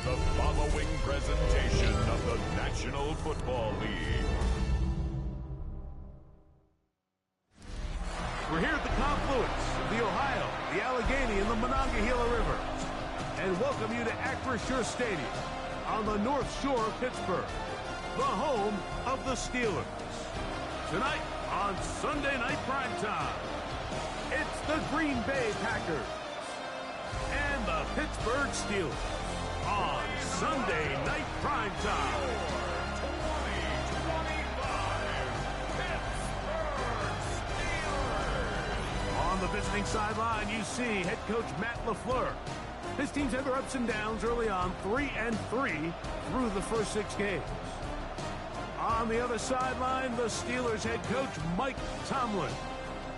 the following presentation of the National Football League. We're here at the confluence of the Ohio, the Allegheny, and the Monongahela Rivers, and welcome you to Acrisure Stadium on the North Shore of Pittsburgh, the home of the Steelers. Tonight on Sunday Night Primetime, it's the Green Bay Packers and the Pittsburgh Steelers on Sunday Night Primetime. On the visiting sideline, you see head coach Matt LaFleur. His teams had their ups and downs early on, 3-3 through the first 6 games. On the other sideline, the Steelers head coach Mike Tomlin.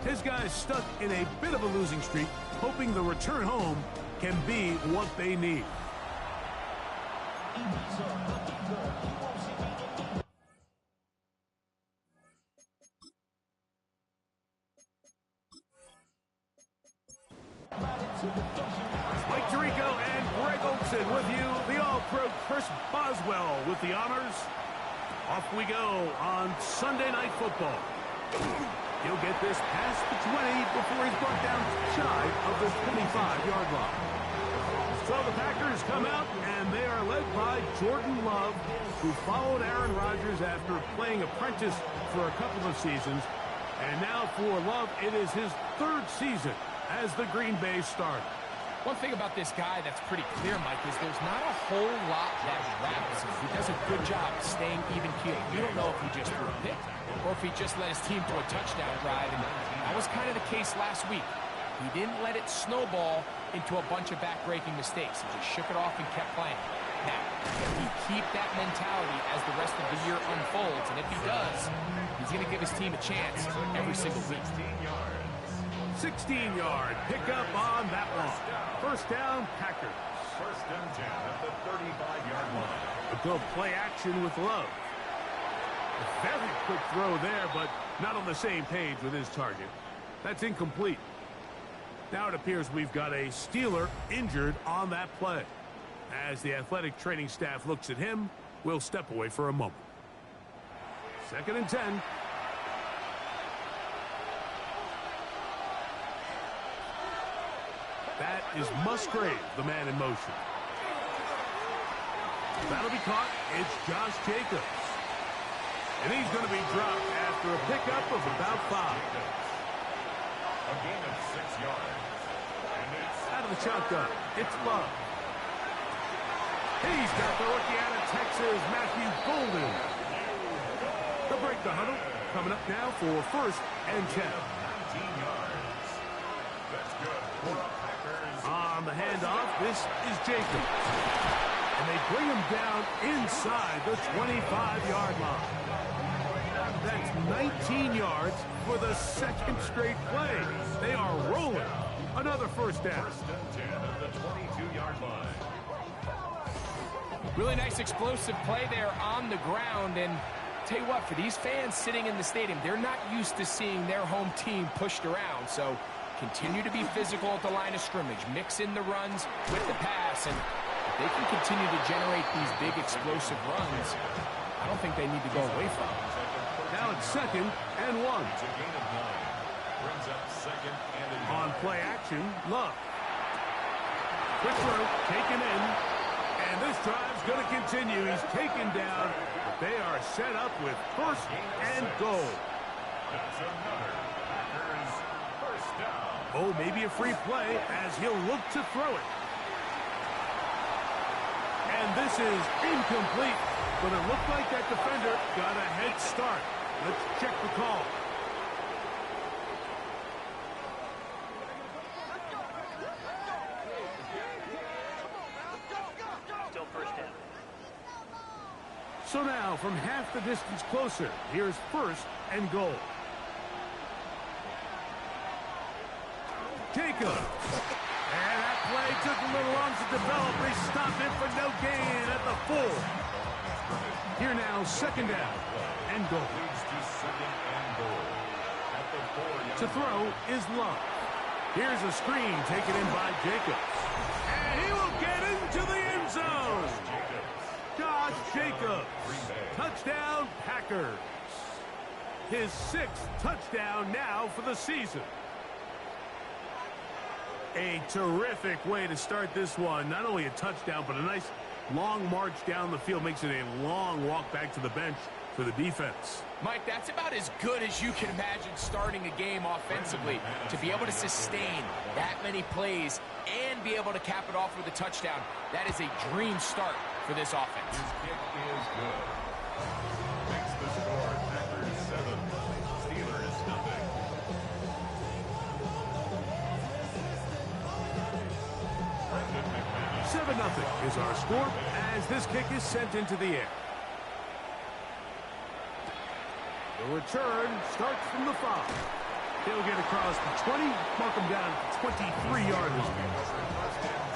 His guys stuck in a bit of a losing streak, hoping the return home can be what they need. Mike Tirico and Greg Olson with you. The All-Pro Chris Boswell with the honors. Off we go on Sunday Night Football. He'll get this past the 20 before he's brought down shy of the 25-yard line. So the Packers come out, and they are led by Jordan Love, who followed Aaron Rodgers after playing apprentice for a couple of seasons. And now for Love, it is his 3rd season as the Green Bay starter. One thing about this guy that's pretty clear, Mike, is there's not a whole lot that rattles him. He does a good job staying even-keeled. You don't know if he just threw a pick or if he just led his team to a touchdown drive, and that was kind of the case last week. He didn't let it snowball into a bunch of back-breaking mistakes. He just shook it off and kept playing. Now, if he keep that mentality as the rest of the year unfolds, and if he does, he's going to give his team a chance every single week. 16-yard pickup on that one. First down, Packers. First and 10 at the 35-yard line. A good play action with Love. A very quick throw there, but not on the same page with his target. That's incomplete. Now it appears we've got a Steeler injured on that play. As the athletic training staff looks at him, we'll step away for a moment. 2nd and 10. That is Musgrave, the man in motion. That'll be caught. It's Josh Jacobs. And he's going to be dropped after a pickup of about 5. A gain of 6 yards. And it's out of the shotgun. It's Love. He's got the rookie out of Texas, Matthew Golden. To break the huddle. Coming up now for 1st and 10. 19 yards. That's good for the Packers. On the handoff, this is Jacobs. And they bring him down inside the 25-yard line. That's 19 yards for the 2nd straight play. They are rolling. Another first down. 1st and 10 at the 22-yard line. Really nice explosive play there on the ground, and tell you what, for these fans sitting in the stadium, they're not used to seeing their home team pushed around, so continue to be physical at the line of scrimmage, mix in the runs with the pass, and if they can continue to generate these big explosive runs, I don't think they need to go away from it. Now it's 2nd and 1. It's a gain of 9. Brings up 2nd and 1. On play action, Love. Quick throw, taken in. And this drive's going to continue. He's taken down. But they are set up with 1st and goal. That's another Packers first down. Oh, maybe a free play as he'll look to throw it. And this is incomplete. But it looked like that defender got a head start. Let's check the call. Still first down. So now, from half the distance closer, here's 1st and goal. Jacobs. And that play took a little long to develop. They stopped it for no gain at the 4. Here now, 2nd down and goal. To throw is Love. Here's a screen taken in by Jacobs. And he will get into the end zone. goes. Touchdown, Packers. His 6th touchdown now for the season. A terrific way to start this one. Not only a touchdown, but a nice long march down the field. Makes it a long walk back to the bench for the defense. Mike, that's about as good as you can imagine starting a game offensively. To be able to sustain that many plays and be able to cap it off with a touchdown, that is a dream start for this offense. His kick is good. Makes the score Packers 7, Steelers nothing. 7-0 is our score as this kick is sent into the air. The return starts from the 5. He'll get across the 20, mark him down at the 23-yard line.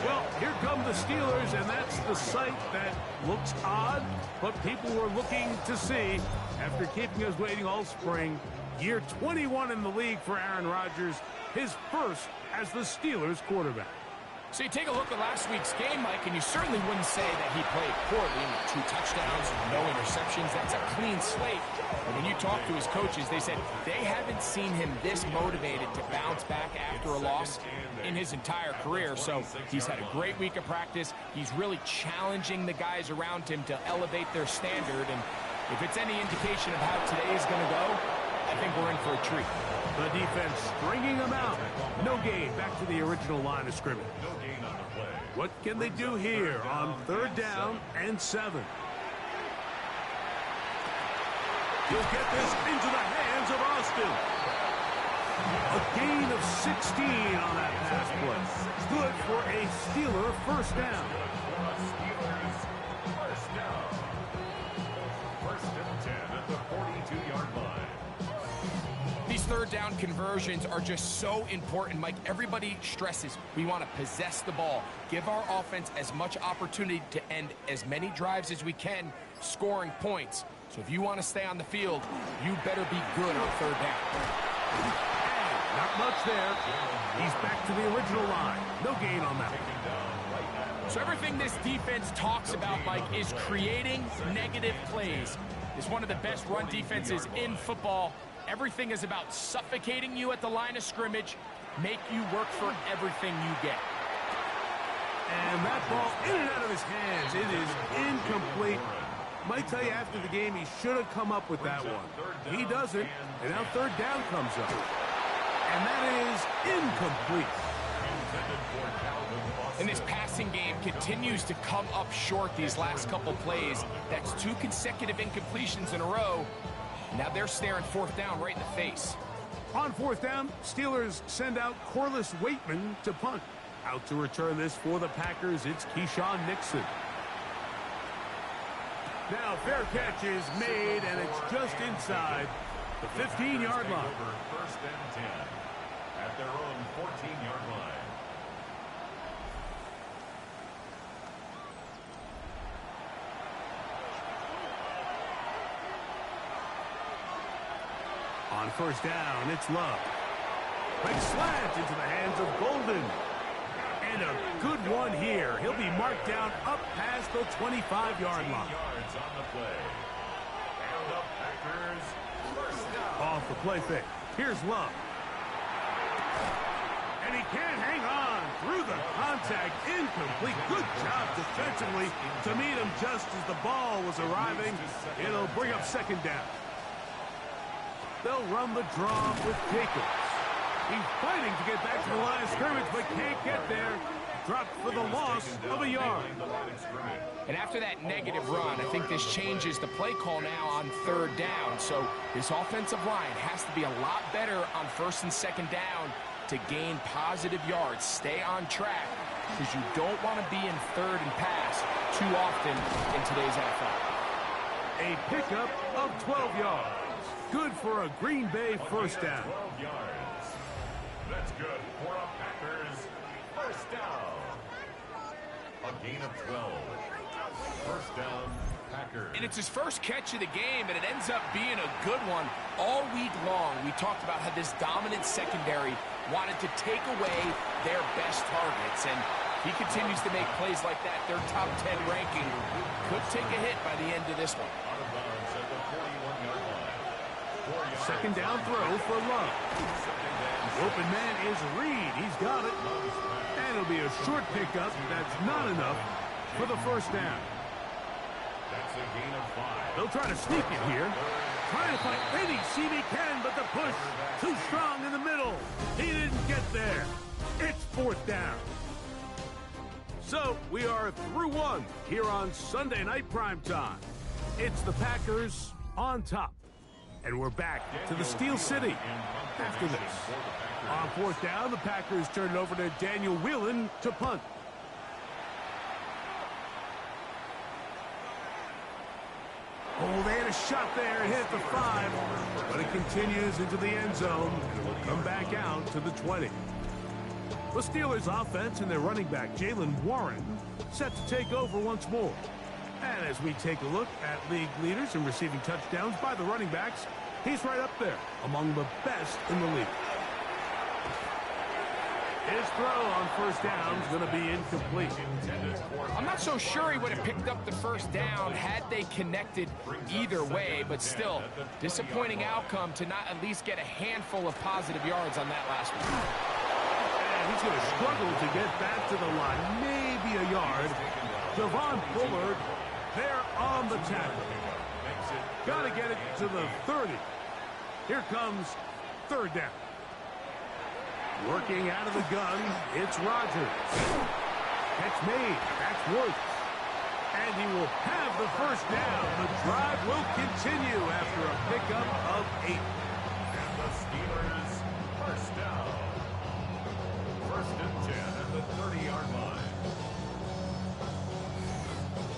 Well, here come the Steelers, and that's the sight that looks odd, but people were looking to see after keeping us waiting all spring. Year 21 in the league for Aaron Rodgers, his first as the Steelers quarterback. So you take a look at last week's game, Mike, and you certainly wouldn't say that he played poorly. 2 touchdowns, no interceptions. That's a clean slate. And when you talk to his coaches, they said they haven't seen him this motivated to bounce back after a loss in his entire career. So he's had a great week of practice. He's really challenging the guys around him to elevate their standard. And if it's any indication of how today is going to go, I think we're in for a treat. The defense stringing them out. No gain. Back to the original line of scrimmage. No gain on the play. What can they do here on 3rd down and 7? He'll get this into the hands of Austin. A gain of 16 on that pass play. Good for a Steeler first down. Steelers first down. 1st and 10 at the 42-yard line. These 3rd down conversions are just so important, Mike. Everybody stresses we want to possess the ball, give our offense as much opportunity to end as many drives as we can, scoring points. So if you want to stay on the field, you better be good on 3rd down. Not much there. He's back to the original line. No gain on that. So everything this defense talks about, Mike, is creating negative plays. It's one of the best run defenses in football. Everything is about suffocating you at the line of scrimmage, make you work for everything you get. And that ball in and out of his hands. It is incomplete. Might tell you after the game he should have come up with that one. He doesn't, and now 3rd down comes up. And that is incomplete. And this passing game continues to come up short these last couple plays. That's 2 consecutive incompletions in a row. Now they're staring 4th down right in the face. On 4th down, Steelers send out Corliss Waitman to punt. Out to return this for the Packers, it's Keyshawn Nixon. Now fair catch is made, and it's just inside the 15-yard line. 1st and 10 at their own 14-yard line. On 1st down, it's Love. Big slant into the hands of Golden. And a good one here. He'll be marked down up past the 25-yard line. Yards on the play. And the Packers first down. Off the play fake. Here's Love. And he can't hang on through the contact. Incomplete. Good job defensively to meet him just as the ball was arriving. It'll bring up 2nd down. They'll run the draw with Jacobs. He's fighting to get back to the line of scrimmage, but can't get there. Dropped for the loss of a yard. And after that negative run, I think this changes the play call now on 3rd down. So this offensive line has to be a lot better on 1st and 2nd down to gain positive yards. Stay on track because you don't want to be in 3rd and pass too often in today's NFL. A pickup of 12 yards. Good for a Green Bay first down. 12 yards. That's good for a Packers first down. A gain of 12. First down, Packers. And it's his first catch of the game, and it ends up being a good one. All week long, we talked about how this dominant secondary wanted to take away their best targets, and he continues to make plays like that, their top 10 ranking could take a hit by the end of this one. Out of bounds at the 41-yard line. 4 yards. Second down throw for Love. Open man is Reed. He's got it. And it'll be a short pickup. That's not enough for the first down. That's a gain of 5. They'll try to sneak it here. Trying to find any seam he can, but the push too strong in the middle. He didn't get there. It's fourth down. So we are through one here on Sunday Night Primetime. It's the Packers on top. And we're back to the Steel City after this. On fourth down, the Packers turn it over to Daniel Whelan to punt. Oh, they had a shot there. It hit the 5. But it continues into the end zone. And will come back out to the 20. The Steelers' offense and their running back, Jaylen Warren, set to take over once more. And as we take a look at league leaders in receiving touchdowns by the running backs, he's right up there among the best in the league. His throw on first down is going to be incomplete. I'm not so sure he would have picked up the first down had they connected either way, but still, disappointing outcome to not at least get a handful of positive yards on that last one. And he's going to struggle to get back to the line, maybe a yard. Javon Bullard there on the tackle. Got to get it to the 30. Here comes third down. Working out of the gun, it's Rodgers. Catch made. That's Woods. And he will have the first down. The drive will continue after a pickup of 8. And the Steelers first down. First and 10 at the 30-yard line.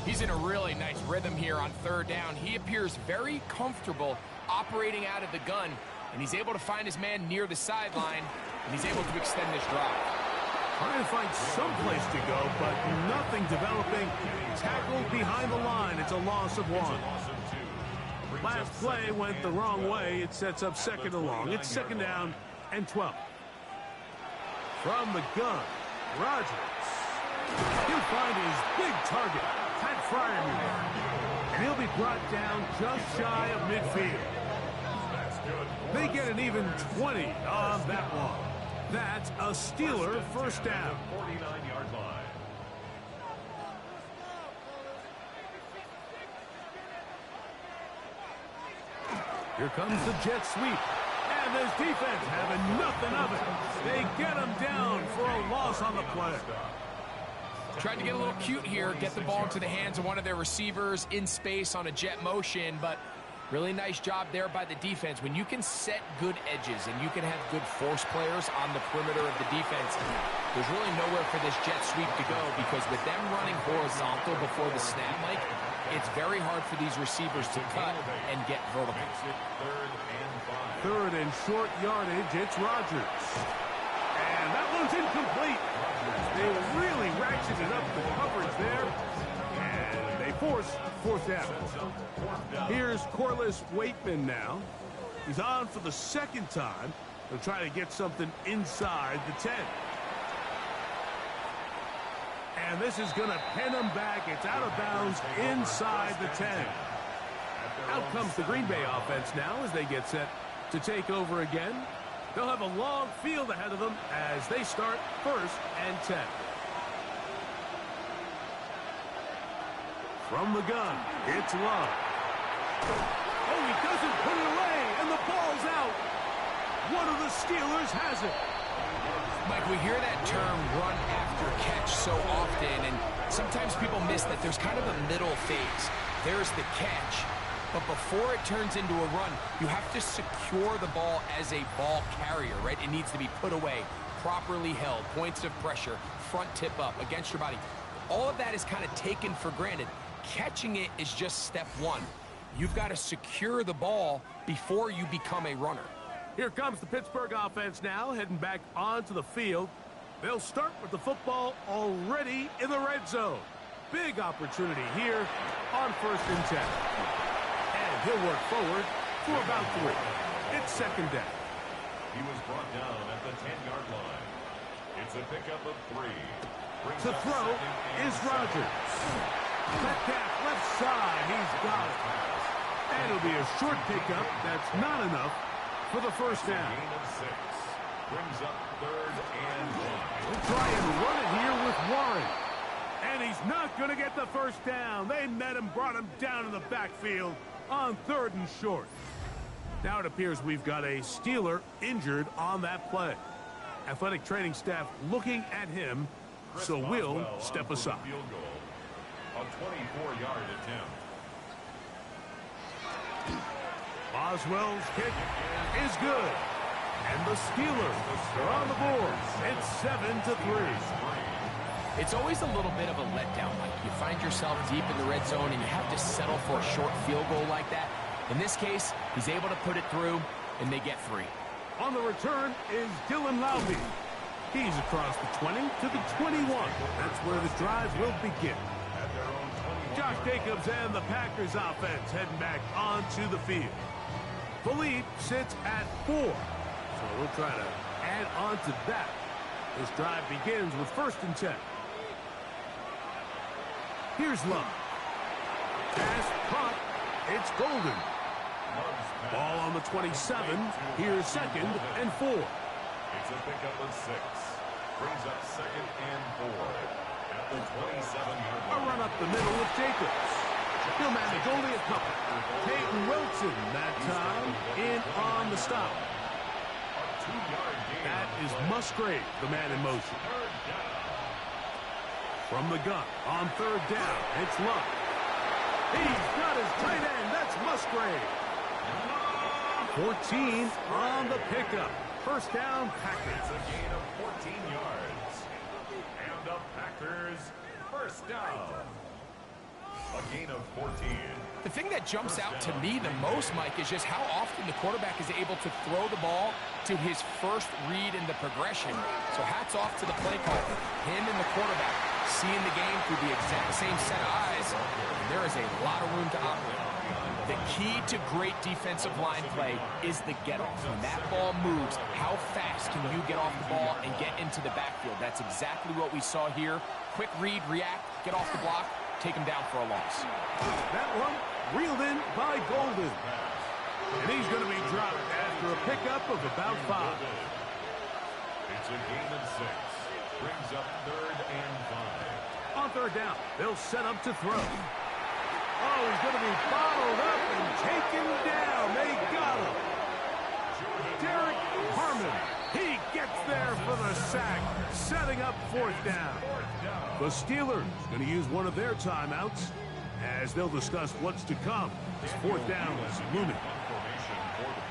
He's in a really nice rhythm here on third down. He appears very comfortable operating out of the gun, and he's able to find his man near the sideline, and he's able to extend this drive. Trying to find some place to go, but nothing developing. Tackled behind the line. It's a loss of 1. Last play went the wrong way. It sets up second and long. It's second down and 12. From the gun, Rodgers. He'll find his big target, Pat Freiermuth. And he'll be brought down just shy of midfield. They get an even 20 on that one. That's a Steeler first down. 49-yard line. Here comes the jet sweep. And this defense having nothing of it. They get him down for a loss on the play. Tried to get a little cute here, get the ball into the hands of one of their receivers in space on a jet motion, but really nice job there by the defense. When you can set good edges and you can have good force players on the perimeter of the defense, there's really nowhere for this jet sweep to go, because with them running horizontal before the snap, Mike, it's very hard for these receivers to cut and get vertical. Third and short yardage, it's Rodgers. And that one's incomplete. They really ratcheted up the coverage there. And they force fourth down. Here's Corliss Waitman now. He's on for the second time. They'll try to get something inside the 10. And this is going to pin him back. It's out of bounds inside the 10. Out comes the Green Bay offense now as they get set to take over again. They'll have a long field ahead of them as they start first and 10. From the gun, it's Love. Oh, he doesn't put it away, and the ball's out. One of the Steelers has it. Mike, we hear that term run after catch so often, and sometimes people miss that there's kind of a middle phase. There's the catch, but before it turns into a run, you have to secure the ball as a ball carrier, right? It needs to be put away, properly held, points of pressure, front tip up against your body. All of that is kind of taken for granted. Catching it is just step one. You've got to secure the ball before you become a runner. Here comes the Pittsburgh offense now, heading back onto the field. They'll start with the football already in the red zone. Big opportunity here on first and 10. And he'll work forward for about 3. It's second down. He was brought down at the 10-yard line. It's a pickup of 3. To throw is Rogers. Metcalf left side. He's got it. And it'll be a short pickup. That's not enough for the first down. Gain of 6. Brings up 3rd and 1. We'll try and run it here with Warren. And he's not going to get the first down. They met him, brought him down in the backfield on 3rd and short. Now it appears we've got a Steeler injured on that play. Athletic training staff looking at him, so we'll step aside. Field goal. A 24-yard attempt. Boswell's kick is good. And the Steelers are on the board. It's 7-3. It's always a little bit of a letdown, Mike. You find yourself deep in the red zone, and you have to settle for a short field goal like that. In this case, he's able to put it through, and they get 3. On the return is Dylan Lowby. He's across the 20 to the 21. That's where the drive will begin. Josh Jacobs and the Packers offense heading back onto the field. Philippe sits at 4. So we'll try to add on to that. This drive begins with 1st and 10. Here's Love. Pass caught. It's Golden. Ball on the 27. Here's 2nd and 4. It's a pickup of 6. Brings up 2nd and 4. At the 27-yard line. A run up the middle with Jacobs. He'll manage only a couple. Peyton Wilson that time in on the stop. That is Musgrave, the man in motion. From the gun on 3rd down, it's Luck. He's got his tight end. That's Musgrave. 14 on the pickup. First down, Packers. It's a gain of 14 yards. And the Packers, first down. A gain of 14. The thing that jumps out to me the most, Mike, is just how often the quarterback is able to throw the ball to his first read in the progression. So hats off to the play caller. Him and the quarterback seeing the game through the exact same set of eyes. And there is a lot of room to operate. The key to great defensive line play is the get-off. When that ball moves, how fast can you get off the ball and get into the backfield? That's exactly what we saw here. Quick read, react, get off the block, take him down for a loss. That one reeled in by Golden. And he's going to be dropped after a pickup of about 5. It's a gain of 6. Brings up 3rd and 5. On 3rd down, they'll set up to throw. Oh, he's going to be bottled up and taken down. They got him. Derek Harmon. He gets there for the sack, setting up 4th down. The Steelers going to use one of their timeouts as they'll discuss what's to come. This 4th down is looming.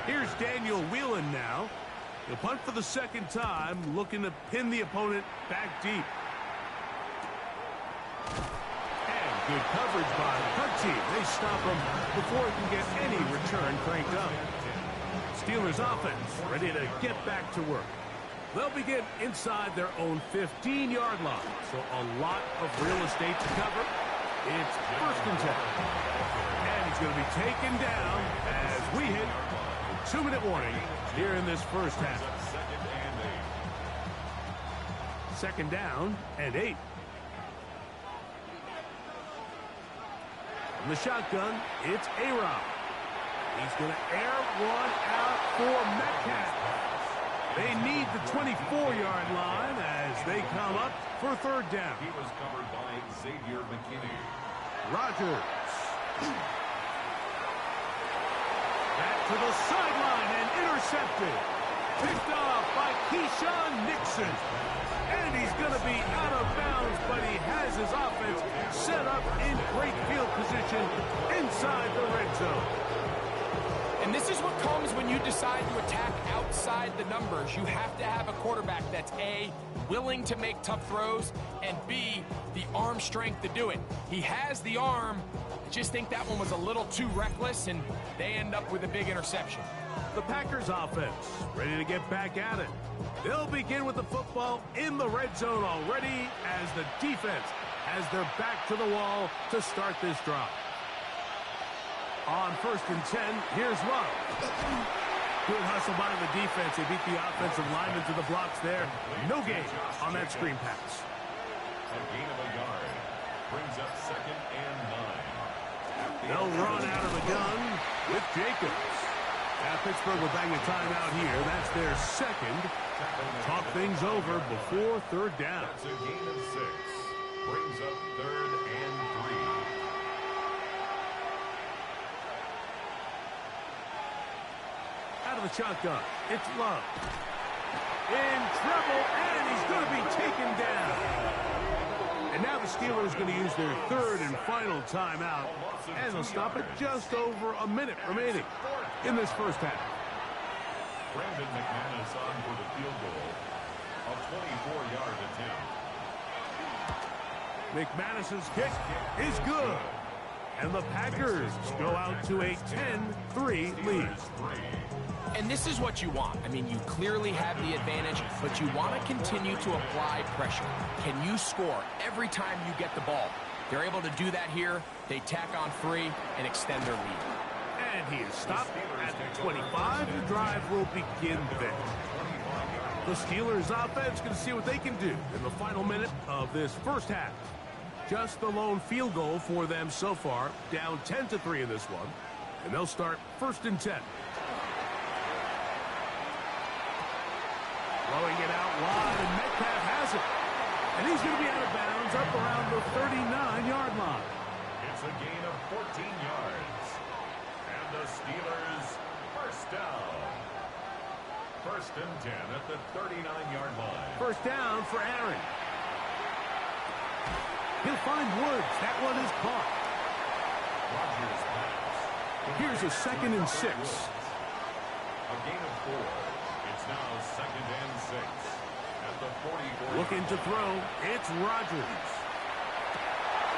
Here's Daniel Whelan now. He'll punt for the 2nd time, looking to pin the opponent back deep. And good coverage by the punt team. They stop him before he can get any return cranked up. Steelers offense ready to get back to work. They'll begin inside their own 15-yard line. So a lot of real estate to cover. It's 1st and 10. And he's going to be taken down as we hit a 2-minute warning here in this first half. 2nd down and 8. From the shotgun, it's A-Rob. He's going to air one out for Metcalf. They need the 24-yard line as they come up for 3rd down. He was covered by Xavier McKinney. Rogers. Back to the sideline and intercepted. Picked off by Keyshawn Nixon. And he's going to be out of bounds, but he has his offense set up in great field position inside the red zone. And this is what comes when you decide to attack outside the numbers. You have to have a quarterback that's A, willing to make tough throws, and B, the arm strength to do it. He has the arm. I just think that one was a little too reckless, and they end up with a big interception. The Packers offense ready to get back at it. They'll begin with the football in the red zone already as the defense has their back to the wall to start this drive. On 1st and 10, here's Love. Good hustle by the defense. They beat the offensive lineman to the blocks there. No gain on that screen pass. A gain of a yard. Brings up 2nd and 9. They'll run out of the gun with Jacobs. Now Pittsburgh will bang a timeout here. That's their second. Talk things over before 3rd down. That's a gain of 6. Brings up 3rd and 3. Out of the shotgun. It's Love. In trouble, and he's going to be taken down. And now the Steelers are going to use their 3rd and final timeout, and they'll stop it just over a minute remaining in this first half. Brandon McManus on for the field goal. A 24-yard attempt. McManus's kick is good. And the Packers go out to a 10-3 lead. And this is what you want. I mean, you clearly have the advantage, but you want to continue to apply pressure. Can you score every time you get the ball? They're able to do that here. They tack on 3 and extend their lead. And he is stopped at the 25. The drive will begin there. The Steelers offense can see what they can do in the final minute of this first half. Just the lone field goal for them so far, down 10-3 in this one. And they'll start 1st and 10. Throwing it out wide, and Metcalf has it. And he's going to be out of bounds up around the 39-yard line. It's a gain of 14 yards. And the Steelers first down. 1st and 10 at the 39-yard line. First down for Aaron. He'll find Woods. That one is caught. Rodgers pass. Here's a 2nd and 6. A gain of 4. It's now 2nd and 6 at the 44. Looking to throw. It's Rodgers.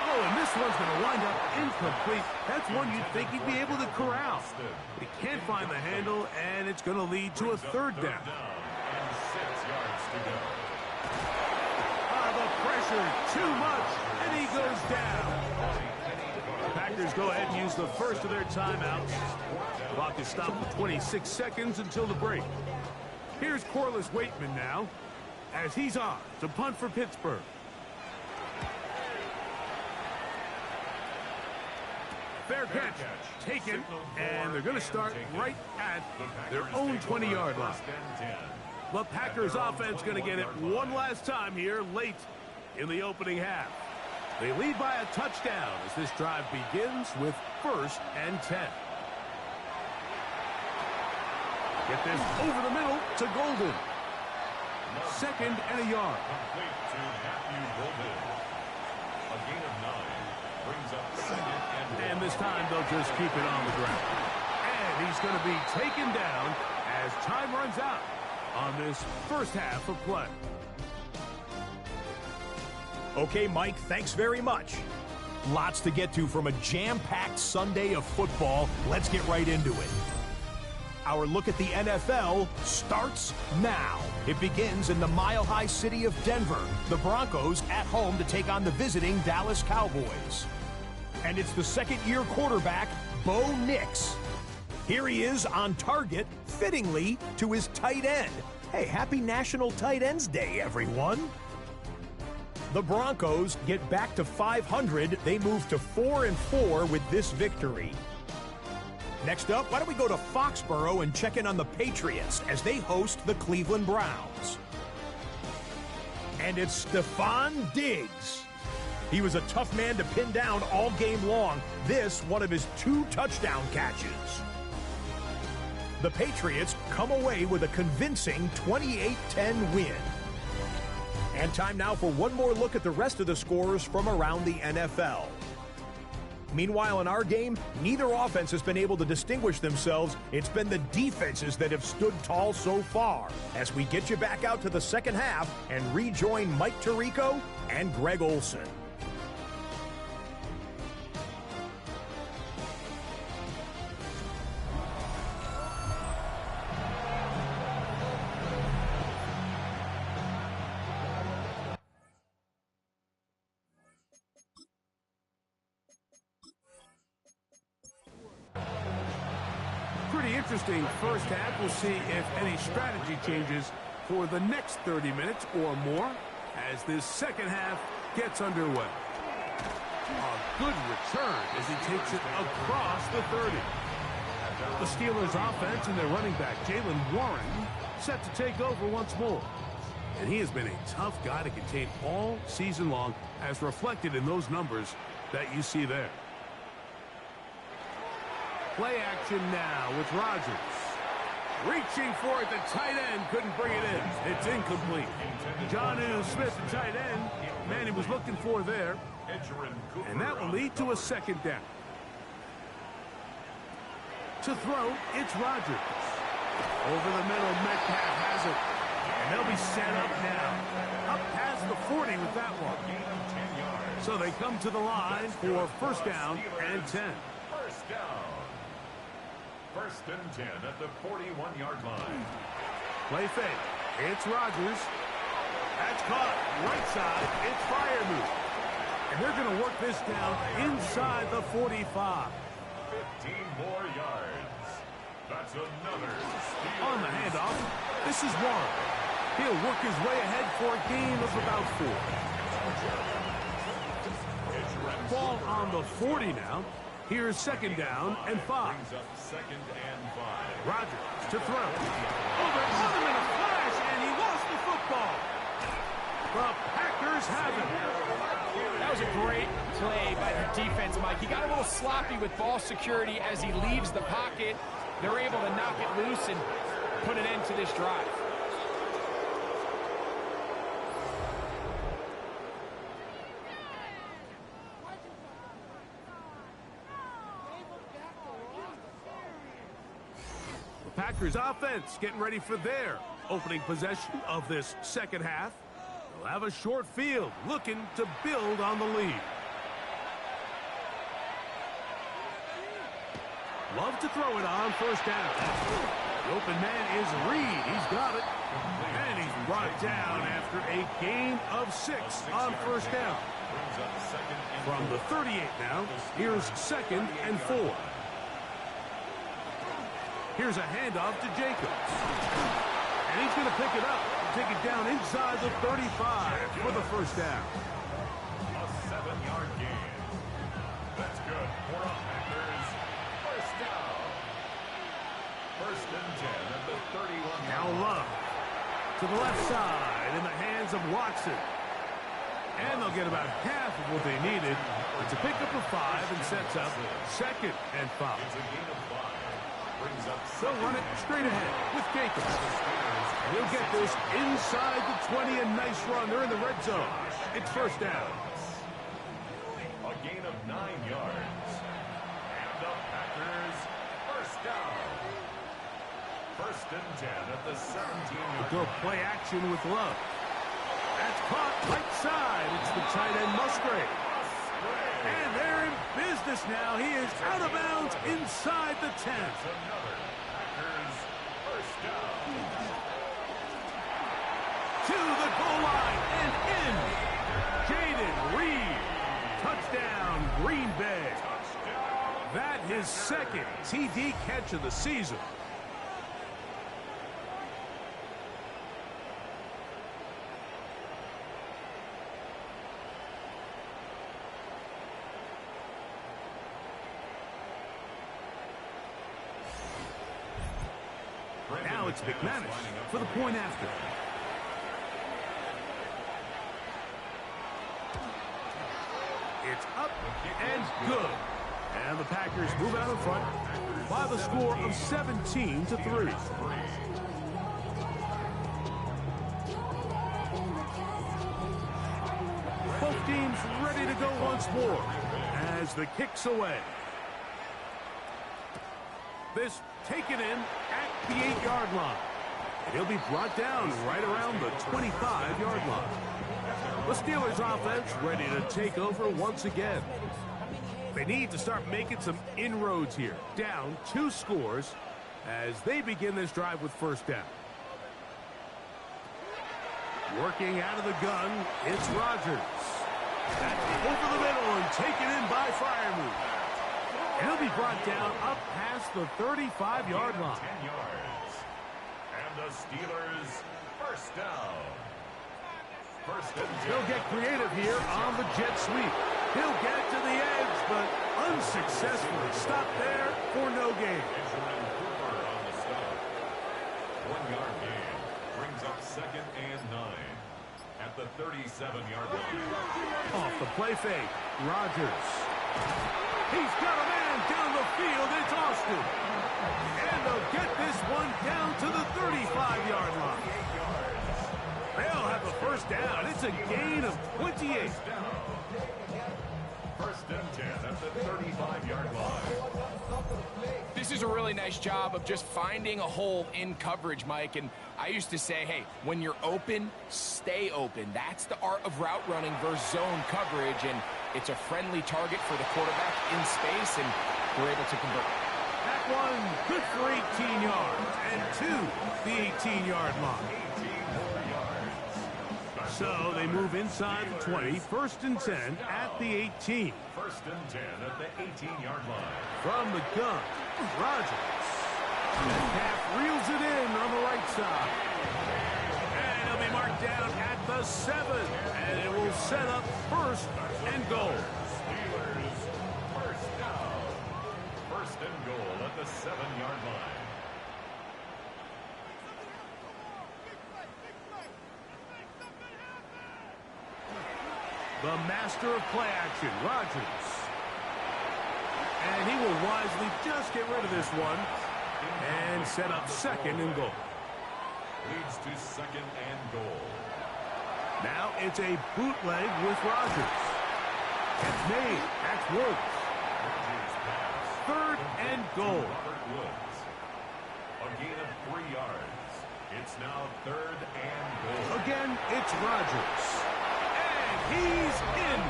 Oh, and this one's going to wind up incomplete. That's one you'd think he'd be able to corral. But he can't find the handle, and it's going to lead to a 3rd down. And 6 yards to go. The pressure, too much, and he goes down. The Packers go ahead and use the first of their timeouts. Clock is stopped for 26 seconds until the break. Here's Corliss Waitman now, as he's on to punt for Pittsburgh. Fair catch, taken, and they're going to start right at their own 20-yard line. The Packers offense going to get it one last time here late in the opening half. They lead by a touchdown as this drive begins with 1st and 10. Get this over the middle to Golden. 2nd and a yard. Complete to Matthew Golden. A gain of 9 brings up 2nd and 1. And this time they'll just keep it on the ground. And he's going to be taken down as time runs out on this first half of play. Okay, Mike, thanks very much. Lots to get to from a jam-packed Sunday of football. Let's get right into it. Our look at the NFL starts now. It begins in the mile-high city of Denver. The Broncos at home to take on the visiting Dallas Cowboys. And it's the second-year quarterback, Bo Nix. Here he is on target, fittingly, to his tight end. Hey, happy National Tight Ends Day, everyone. The Broncos get back to 500. They move to 4-4 with this victory. Next up, why don't we go to Foxborough and check in on the Patriots as they host the Cleveland Browns. And it's Stephon Diggs. He was a tough man to pin down all game long. This, one of his 2 touchdown catches. The Patriots come away with a convincing 28-10 win. And time now for one more look at the rest of the scores from around the NFL. Meanwhile, in our game, neither offense has been able to distinguish themselves. It's been the defenses that have stood tall so far. As we get you back out to the second half and rejoin Mike Tirico and Greg Olson. Pretty interesting first half. We'll see if any strategy changes for the next 30 minutes or more as this second half gets underway. A good return as he takes it across the 30. The Steelers offense and their running back, Jaylen Warren, set to take over once more. And he has been a tough guy to contain all season long, as reflected in those numbers that you see there. Play action now with Rodgers. Reaching for it, the tight end couldn't bring it in. It's incomplete. Jonnu Smith, the tight end, man he was looking for there. And that will lead to a second down. To throw, it's Rodgers. Over the middle, Metcalf has it. And they'll be set up now. Up past the 40 with that one. So they come to the line for first down and 10. First down. First and 10 at the 41-yard line. Play fake. It's Rodgers. That's caught. Right side. It's Freiermuth. And they're going to work this down inside the 45. 15 more yards. That's another steal. On the handoff, this is Warren. He'll work his way ahead for a gain of about 4. Ball on the 40 now. Here's second down and 5. Brings up second and 5. Rodgers to throw. Over on him in a flash, and he lost the football. The Packers have it. That was a great play by the defense, Mike. He got a little sloppy with ball security as he leaves the pocket. They're able to knock it loose and put an end to this drive. The Packers offense getting ready for their opening possession of this second half. They'll have a short field looking to build on the lead. Love to throw it on first down. The open man is Reed. He's got it. And he's brought down after a gain of 6 on first down. From the 38 now, here's second and 4. Here's a handoff to Jacobs. And he's going to pick it up and take it down inside the 35 for the first down. A 7-yard gain. That's good for a Packers first down. First and 10 at the 31. Now Love to the left side in the hands of Watson. And they'll get about half of what they needed. It's a pickup of 5 and sets up second and 5. It's a gain of 5. Brings up They'll run it straight ahead with Jacobs. He'll get this inside the 20. A nice run. They're in the red zone. It's first down. a gain of 9 yards. And the Packers first down. First and 10 at the 17-yard Go play action with Love. That's caught right side. It's the tight end Musgrave. And they're in business now. He is out of bounds inside the 10. Another Packers first down. To the goal line and in. Jaden Reed. Touchdown, Green Bay. That his second TD catch of the season. Now it's McManus for the point after. It's up and good. And the Packers move out in front by the score of 17-3. Both teams ready to go once more as the kick's away. This taken in at the 8-yard line. And he'll be brought down right around the 25-yard line. The Steelers offense ready to take over once again. They need to start making some inroads here. Down 2 scores as they begin this drive with first down. Working out of the gun, it's Rodgers. That's over the middle and taken in by Freiermuth. He'll be brought down up past the 35-yard line. 10 yards. And the Steelers first down. First and 10. They'll get creative here on the jet sweep. He'll get to the edge, but unsuccessfully stopped there for no gain. Benjamin Cooper on the stop. 1 yard gain. Brings up second and 9 at the 37-yard line. Off the play fake, Rodgers. He's got a man down the field. It's Austin. And they'll get this one down to the 35-yard line. They'll have a first down. It's a gain of 28. First and 10 at the 35-yard line. This is a really nice job of just finding a hole in coverage, Mike. And I used to say, hey, when you're open, stay open. That's the art of route running versus zone coverage. And it's a friendly target for the quarterback in space, and we're able to convert. That one good for 18 yards and to the 18-yard line. So they move inside the 20, first and 10 at the 18. First and 10 at the 18-yard line. From the gun, Rodgers. Metcalf reels it in on the right side. And it'll be marked down at the 7. And it will set up first and goal. Steelers first down. First and goal at the 7-yard line. The master of play action, Rodgers. And he will wisely just get rid of this one and set up second and goal. Leads to second and goal. Now it's a bootleg with Rodgers. It's made. That's Woods. Rodgers pass. Third and goal. Robert Woods. A gain of 3 yards. It's now third and goal. Again, it's Rodgers. And he's in.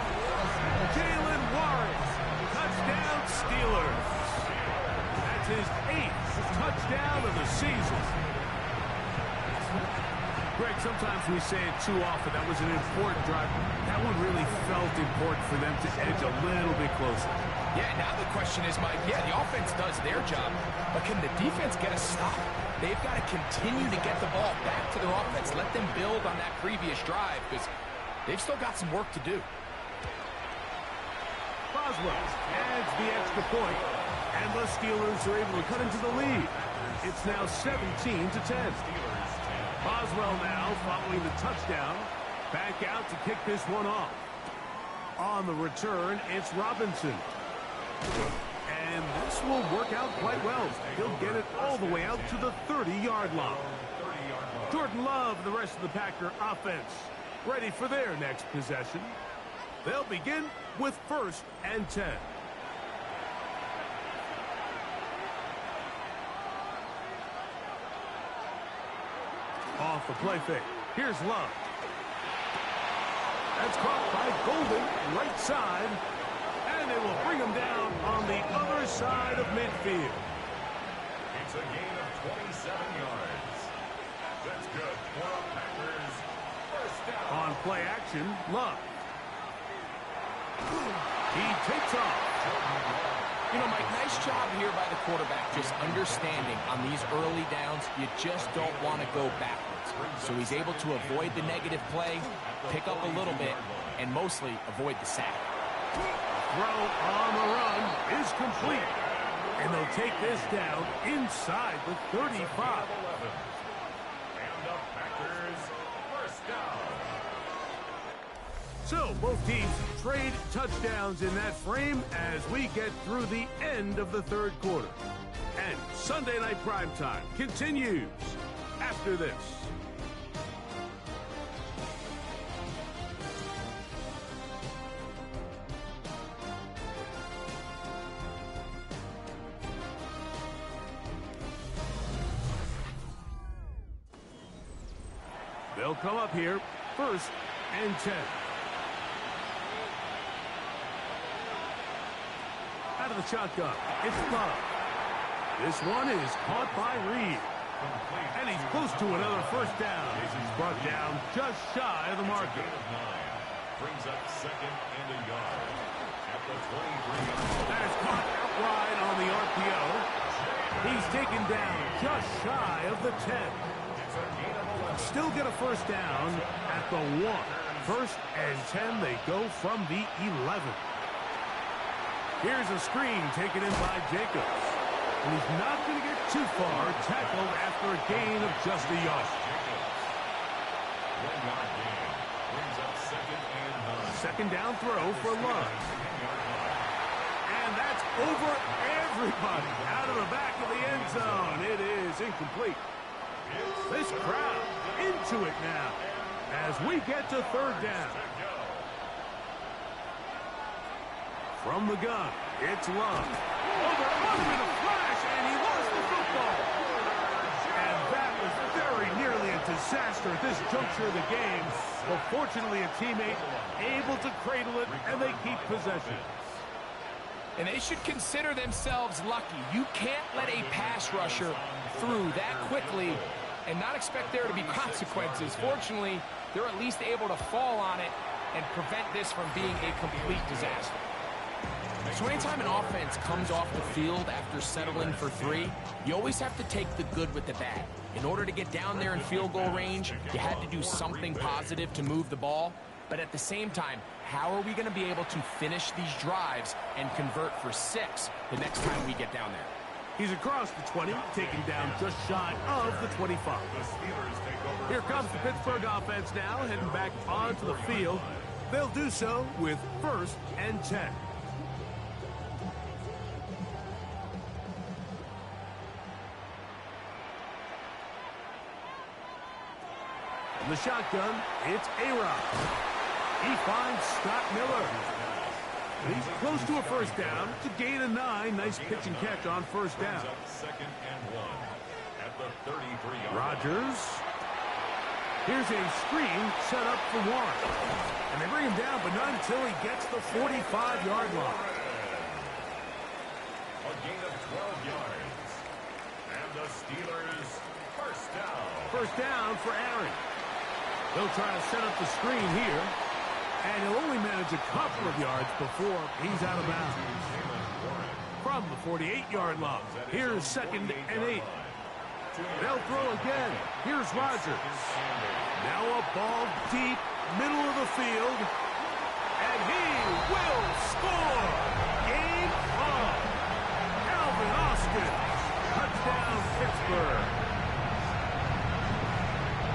Jalen Warren. Touchdown Steelers. That's his 8th touchdown of the season. Greg, sometimes we say it too often. That was an important drive. That one really felt important for them to edge a little bit closer. Yeah, now the question is, Mike, yeah, the offense does their job, but can the defense get a stop? They've got to continue to get the ball back to their offense. Let them build on that previous drive, because they've still got some work to do. Boswell adds the extra point, and the Steelers are able to cut into the lead. It's now 17-10. Boswell now following the touchdown. Back out to kick this one off. On the return, it's Robinson. And this will work out quite well. He'll get it all the way out to the 30-yard line. Jordan Love and the rest of the Packer offense ready for their next possession. They'll begin with first and 10. Off the play fake. Here's Love. That's caught by Golden, right side. And they will bring him down on the other side of midfield. It's a gain of 27 yards. That's good for the Packers. First down. On play action, Love. He takes off. You know, Mike, nice job here by the quarterback, just understanding on these early downs, you just don't want to go backwards. So he's able to avoid the negative play, pick up a little bit, and mostly avoid the sack. Throw on the run is complete. And they'll take this down inside the 35. And the Packers first down. So both teams trade touchdowns in that frame as we get through the end of the third quarter. And Sunday Night Primetime continues after this. They'll come up here, first and 10. Out of the shotgun, it's Love. This one is caught by Reed. And he's close to another first down as he's brought down just shy of the marker. Brings up second and a yard at the 23-yard line. That is caught out wide on the RPO. He's taken down just shy of the 10. Still get a first down at the 1. First and 10, they go from the 11. Here's a screen taken in by Jacobs. And he's not going to get too far, tackled after a gain of just a yard. Second down throw for Love. And that's over everybody out of the back of the end zone. It is incomplete. This crowd into it now as we get to third down. From the gun, it's Love. Over in a flash, and he lost the football. And that was very nearly a disaster at this juncture of the game. But fortunately, a teammate able to cradle it, and they keep possession. And they should consider themselves lucky. You can't let a pass rusher through that quickly and not expect there to be consequences. Fortunately, they're at least able to fall on it and prevent this from being a complete disaster. So anytime an offense comes off the field after settling for 3, you always have to take the good with the bad. In order to get down there in field goal range, you had to do something positive to move the ball. But at the same time, how are we going to be able to finish these drives and convert for 6 the next time we get down there? He's across the 20, taken down just shy of the 25. Here comes the Pittsburgh offense now, heading back onto the field. They'll do so with first and 10. The shotgun, it's A-Rod. He finds Scott Miller. He's close to a first down. It's a gain of 9. Nice pitch and catch on first down. Second and 1 at the 33-yard. Rodgers. Here's a screen set up for Warren. And they bring him down, but not until he gets the 45-yard line. A gain of 12 yards. And the Steelers first down. First down for Aaron. They'll try to set up the screen here. And he'll only manage a couple of yards before he's out of bounds. From the 48-yard line, here's second and 8. They'll throw again. Here's Rodgers. Now a ball deep, middle of the field. And he will score. Game on. Alvin Austin. Touchdown, Pittsburgh.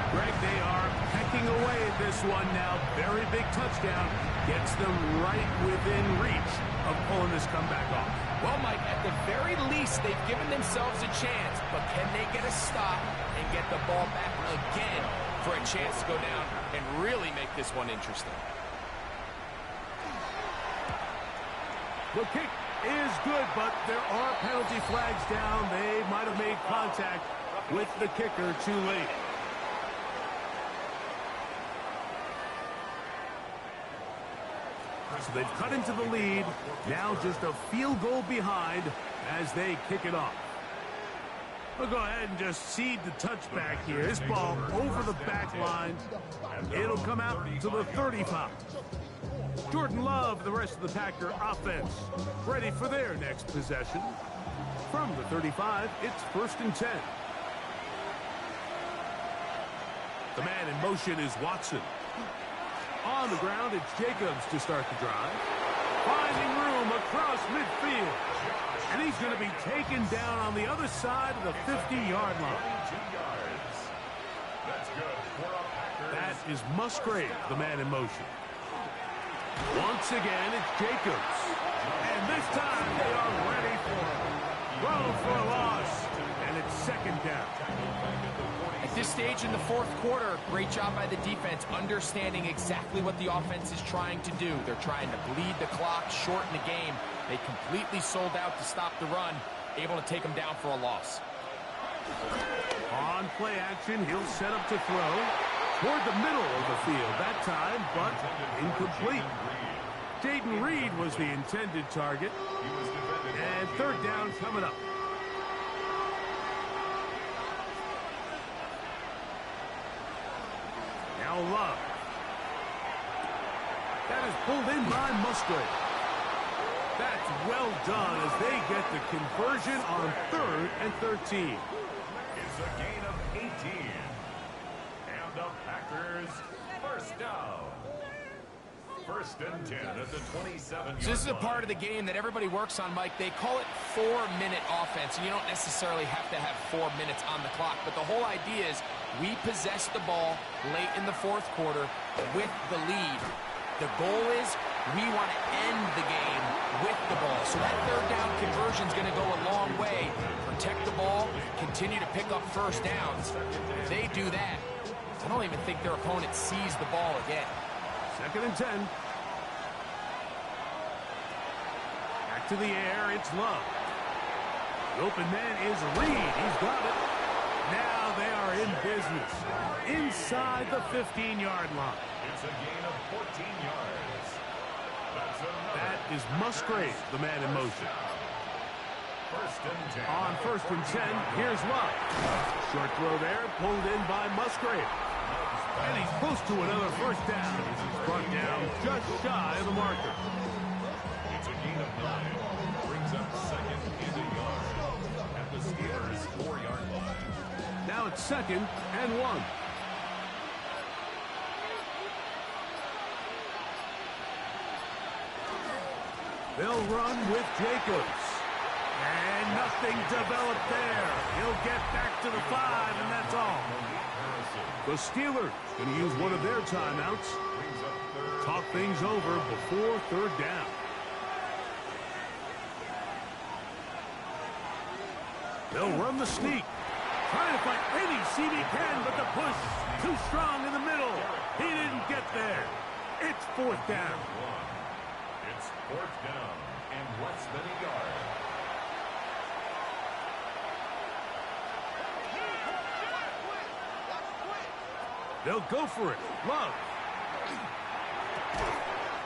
Greg, they are pecking away at this one now. Very big touchdown. Gets them right within reach of pulling this comeback off. Well, Mike, at the very least, they've given themselves a chance. But can they get a stop and get the ball back again for a chance to go down and really make this one interesting? The kick is good, but there are penalty flags down. They might have made contact with the kicker too late. So they've cut into the lead. Now just a field goal behind as they kick it off. We'll go ahead and just cede the touchback here. This ball over the back line. It'll come out to the 35. Jordan Love, the rest of the Packer offense, ready for their next possession. From the 35, it's first and 10. The man in motion is Watson. On the ground, it's Jacobs to start the drive. Finding room across midfield. And he's going to be taken down on the other side of the 50-yard line. That is Musgrave, the man in motion. Once again, it's Jacobs. And this time, they are ready for him. Throw for a loss. And it's second down. At this stage in the fourth quarter, great job by the defense, understanding exactly what the offense is trying to do. They're trying to bleed the clock, shorten the game. They completely sold out to stop the run, able to take them down for a loss. On play action, he'll set up to throw toward the middle of the field that time, but incomplete. Jaden Reed was the intended target. And third down coming up. Now Love. That is pulled in by Musgrave. That's well done as they get the conversion on 3rd and 13. It's a gain of 18. And the Packers first down. First and 10 at the 27-yard line. So this is a part of the game that everybody works on, Mike. They call it 4-minute offense, and you don't necessarily have to have 4 minutes on the clock. But the whole idea is we possess the ball late in the fourth quarter with the lead. The goal is we want to end the game with the ball. So that third down conversion is going to go a long way. Protect the ball, continue to pick up first downs. If they do that, I don't even think their opponent sees the ball again. Second and 10. Back to the air, it's Love. The open man is Reed. He's got it. Now they are in business. Inside the 15-yard line. It's a gain of 14 yards. That is Musgrave, the man in motion. First and 10. On first and 10, here's Love. Short throw there, pulled in by Musgrave. And he's close to another first down. He's brought down just shy of the marker. It's a gain of 9. Brings up second and a yard at the Steelers' 4-yard line. Now it's second and 1. They'll run with Jacobs. And nothing developed there. He'll get back to the 5, and that's all. The Steelers going to use one of their timeouts. Talk things over before third down. They'll run the sneak. Trying to find any seam he can, but the push too strong in the middle. He didn't get there. It's fourth down. It's fourth down and less than a yard. They'll go for it. Love.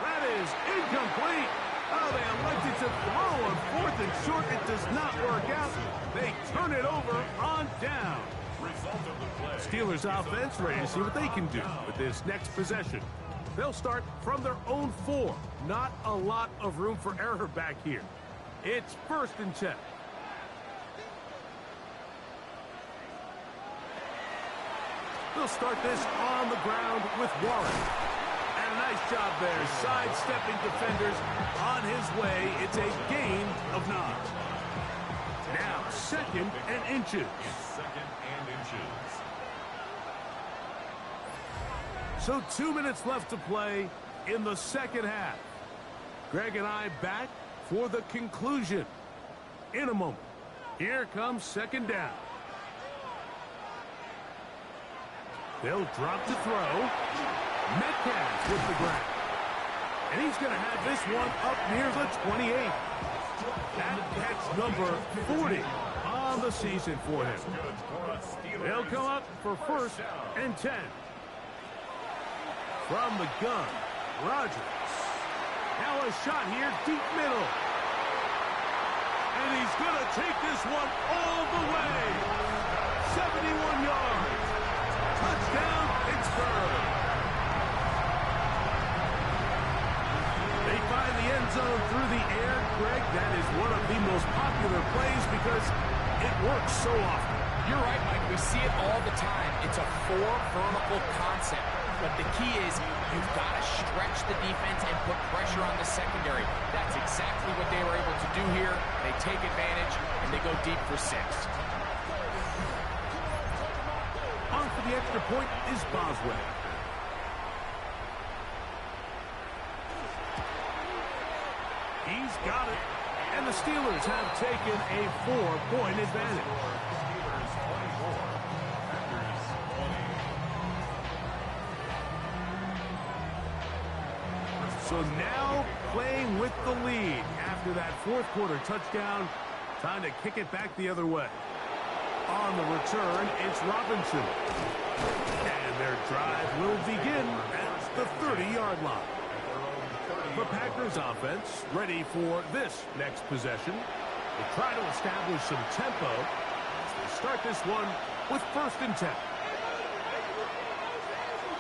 That is incomplete. Oh, they elected to throw on fourth and short. It does not work out. They turn it over on down. Result of the play. Steelers offense ready to see what they can do with this next possession. They'll start from their own 4. Not a lot of room for error back here. It's first and 10. They'll start this on the ground with Warren. And a nice job there, sidestepping defenders on his way. It's a gain of 9. Now, second and inches. It's second and inches. So 2 minutes left to play in the second half. Greg and I back for the conclusion in a moment. Here comes second down. They'll drop to throw. Metcalf with the grab. And he's going to have this one up near the 28. That's number 40 on the season for him. They'll come up for first and 10. From the gun, Rodgers. Now a shot here, deep middle. And he's going to take this one all the way. 71 yards. Touchdown, Pittsburgh. They find the end zone through the air. Greg, that is one of the most popular plays because it works so often. You're right, Mike. We see it all the time. It's a 4 vertical concept. But the key is you've got to stretch the defense and put pressure on the secondary. That's exactly what they were able to do here. They take advantage, and they go deep for 6. On for the extra point is Boswell. He's got it. And the Steelers have taken a 4-point advantage. Steelers 24, Packers 20. So now playing with the lead after that fourth quarter touchdown. Time to kick it back the other way. On the return, it's Robinson. And their drive will begin at the 30-yard line. The Packers offense ready for this next possession. They try to establish some tempo as they start this one with first and 10.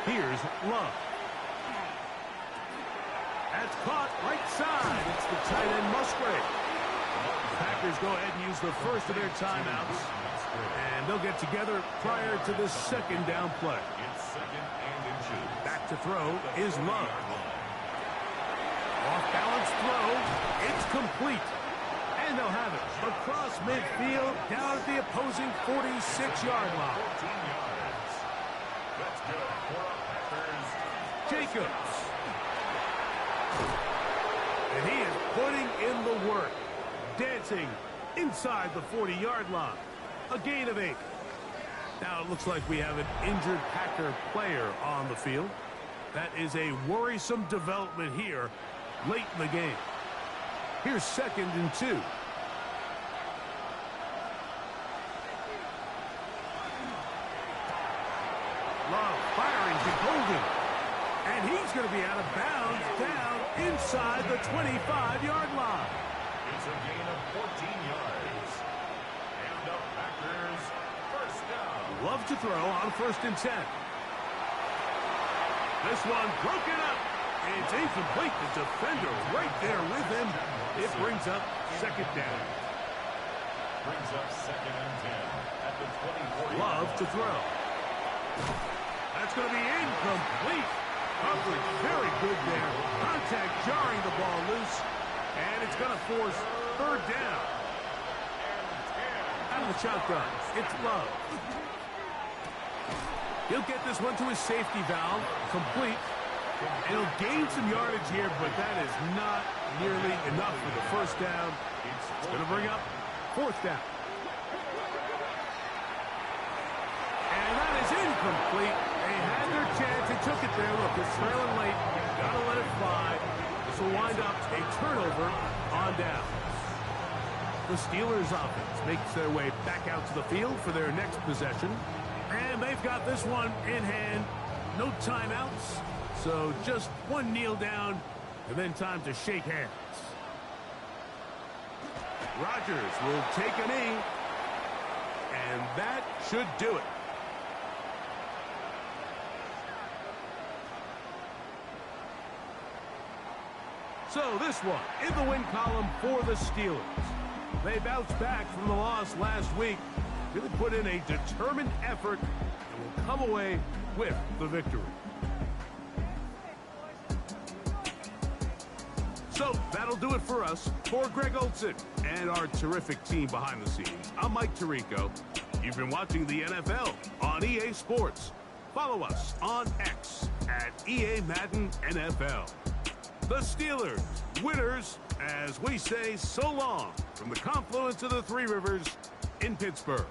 Here's Love. That's caught right side. It's the tight end Musgrave. The Packers go ahead and use the first of their timeouts. And they'll get together prior to the second down play. It's second and inches. Back to throw is Love. Off-balance throw. It's complete. And they'll have it across midfield down at the opposing 46-yard line. 14 yards. That's good for our Packers. Jacobs. And he is putting in the work. Dancing inside the 40-yard line. A gain of 8. Now it looks like we have an injured Packer player on the field. That is a worrisome development here late in the game. Here's 2nd and 2. Love firing to Golden. And he's going to be out of bounds down inside the 25-yard line. It's a gain of 14 yards. And the Packers first down. Love to throw on 1st and 10. This one broken up. It's incomplete. The defender right there with him. It brings up 2nd down. Brings up 2nd and 10 at the 24. Love to throw. That's going to be incomplete. Coverage very good there. Contact jarring the ball loose. And it's going to force 3rd down. Out of the shotgun, it's Love. He'll get this one to his safety valve. Complete. And he'll gain some yardage here, but that is not nearly enough for the 1st down. It's going to bring up 4th down. And that is incomplete. They had their chance. They took it there. Look, it's trailing late. Got to let it fly. This will wind up a turnover on down. The Steelers offense makes their way back out to the field for their next possession. And they've got this one in hand. No timeouts. So just one kneel down and then time to shake hands. Rodgers will take a knee. And that should do it. So this one in the win column for the Steelers. They bounced back from the loss last week. Really put in a determined effort and will come away with the victory. So that'll do it for us. For Greg Olson and our terrific team behind the scenes, I'm Mike Tirico. You've been watching the NFL on EA Sports. Follow us on X at EA Madden NFL. The Steelers, winners, as we say so long from the confluence of the Three Rivers in Pittsburgh.